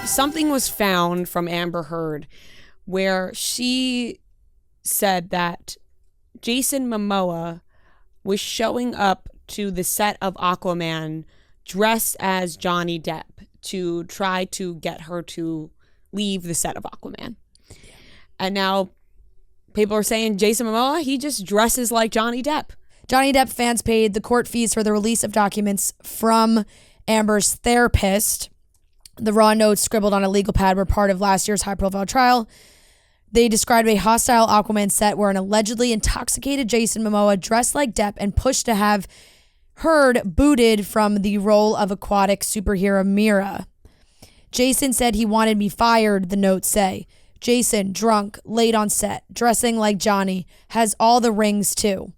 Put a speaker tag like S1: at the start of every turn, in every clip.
S1: something was found from Amber Heard where she said that Jason Momoa was showing up to the set of Aquaman dressed as Johnny Depp to try to get her to leave the set of Aquaman. And now people are saying Jason Momoa, he just dresses like Johnny Depp.
S2: Johnny Depp fans paid the court fees for the release of documents from Amber's therapist. The raw notes scribbled on a legal pad were part of last year's high-profile trial. They described a hostile Aquaman set where an allegedly intoxicated Jason Momoa dressed like Depp and pushed to have Heard booted from the role of aquatic superhero Mira. Jason said he wanted me fired, the notes say. Jason, drunk, late on set, dressing like Johnny, has all the rings too.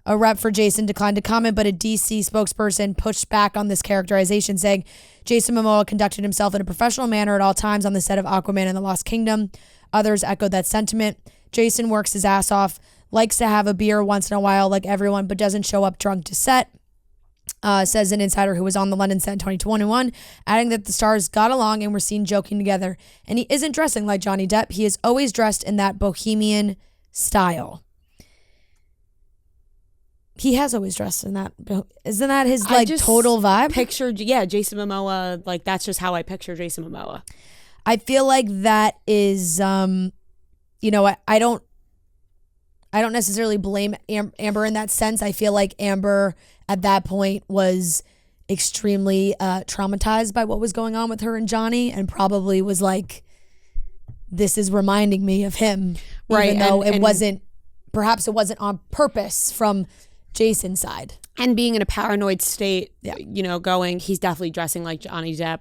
S2: A rep for Jason declined to comment, but a DC spokesperson pushed back on this characterization, saying Jason Momoa conducted himself in a professional manner at all times on the set of Aquaman and the Lost Kingdom. Others echoed that sentiment. Jason works his ass off, likes to have a beer once in a while like everyone, but doesn't show up drunk to set. Says an insider who was on the London set in 2021, adding that the stars got along and were seen joking together. And he isn't dressing like Johnny Depp. He is always dressed in that bohemian style. He has always dressed in that. Isn't that his total vibe?
S1: Jason Momoa, like that's just how I picture Jason Momoa.
S2: I feel like that is, I don't necessarily blame Amber in that sense. I feel like Amber at that point was extremely traumatized by what was going on with her and Johnny, and probably was like, this is reminding me of him. Right. Even though it wasn't on purpose from Jason's side.
S1: And being in a paranoid state, going, he's definitely dressing like Johnny Depp.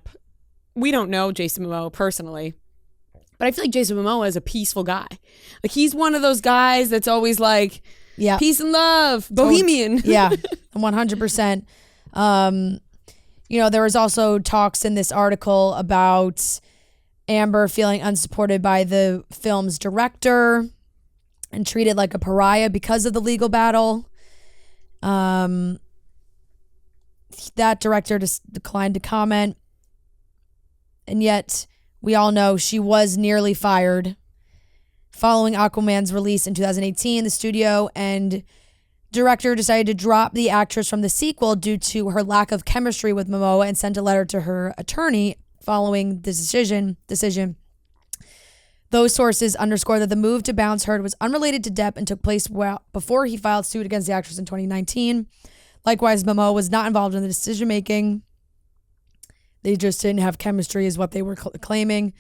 S1: We don't know Jason Momoa personally, but I feel like Jason Momoa is a peaceful guy. Like he's one of those guys that's always like, peace and love, bohemian.
S2: 100%. There was also talks in this article about Amber feeling unsupported by the film's director and treated like a pariah because of the legal battle. That director just declined to comment. And yet, we all know she was nearly fired. Following Aquaman's release in 2018, the studio and director decided to drop the actress from the sequel due to her lack of chemistry with Momoa and sent a letter to her attorney following the decision. Those sources underscore that the move to bounce Heard was unrelated to Depp and took place before he filed suit against the actress in 2019. Likewise, Momoa was not involved in the decision-making. They just didn't have chemistry is what they were claiming.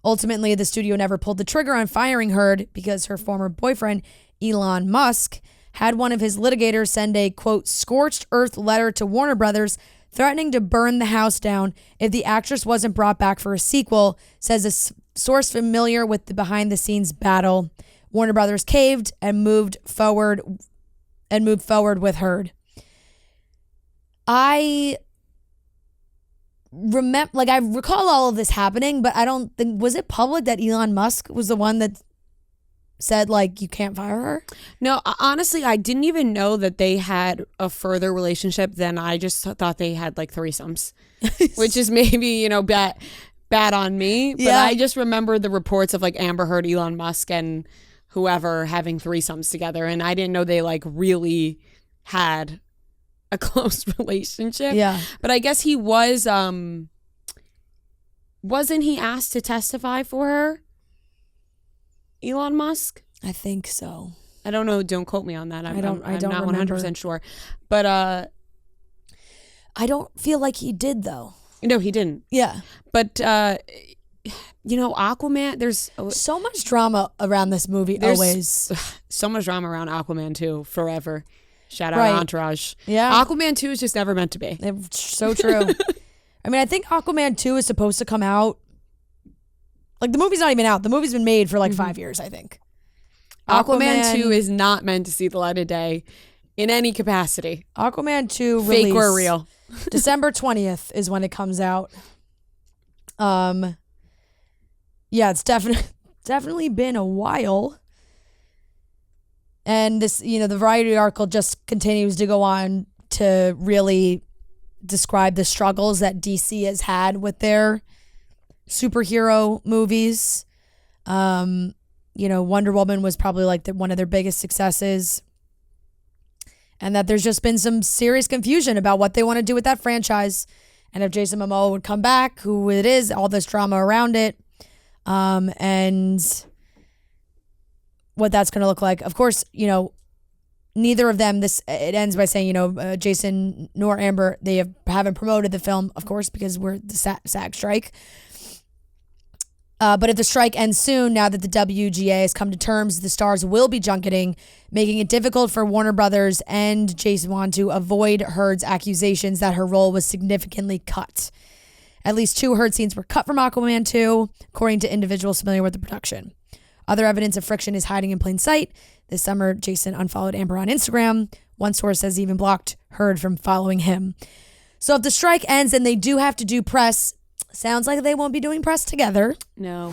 S2: Ultimately, the studio never pulled the trigger on firing Heard because her former boyfriend, Elon Musk, had one of his litigators send a, quote, scorched earth letter to Warner Brothers threatening to burn the house down if the actress wasn't brought back for a sequel, says a source familiar with the behind-the-scenes battle. Warner Brothers caved and moved forward with Heard. I recall all of this happening, but I don't think, was it public that Elon Musk was the one that said, like, you can't fire her?
S1: No, honestly, I didn't even know that they had a further relationship than I just thought they had, like, threesomes, which is maybe, bad on me. But I just remember the reports of, like, Amber Heard, Elon Musk, and whoever having threesomes together, and I didn't know they, like, really had a close relationship.
S2: Yeah.
S1: But I guess he was, wasn't he asked to testify for her? Elon Musk?
S2: I think so.
S1: I don't know. Don't quote me on that. I'm not
S2: remember.
S1: 100% sure. But
S2: I don't feel like he did, though.
S1: No, he didn't.
S2: Yeah.
S1: But Aquaman, there's
S2: so much drama around this movie. Always
S1: so much drama around Aquaman 2 forever. Shout out Entourage.
S2: Yeah.
S1: Aquaman 2 is just never meant to be.
S2: It's so true. I mean, I think Aquaman 2 is supposed to come out. Like, the movie's not even out. The movie's been made for like 5 years, I think.
S1: Aquaman 2 is not meant to see the light of day in any capacity.
S2: Aquaman 2
S1: fake
S2: release,
S1: or real.
S2: December 20th is when it comes out. Yeah, it's definitely been a while. And this, the Variety article just continues to go on to really describe the struggles that DC has had with their superhero movies. Wonder Woman was probably like one of their biggest successes. And that there's just been some serious confusion about what they want to do with that franchise. And if Jason Momoa would come back, who it is, all this drama around it, and what that's going to look like. Of course, neither of them, it ends by saying, Jason nor Amber, they haven't promoted the film, of course, because we're the SAG strike. But if the strike ends soon, now that the WGA has come to terms, the stars will be junketing, making it difficult for Warner Brothers and Jason Wan to avoid Heard's accusations that her role was significantly cut. At least 2 Heard scenes were cut from Aquaman 2, according to individuals familiar with the production. Other evidence of friction is hiding in plain sight. This summer, Jason unfollowed Amber on Instagram. One source has even blocked Heard from following him. So if the strike ends and they do have to do press, sounds like they won't be doing press together.
S1: No.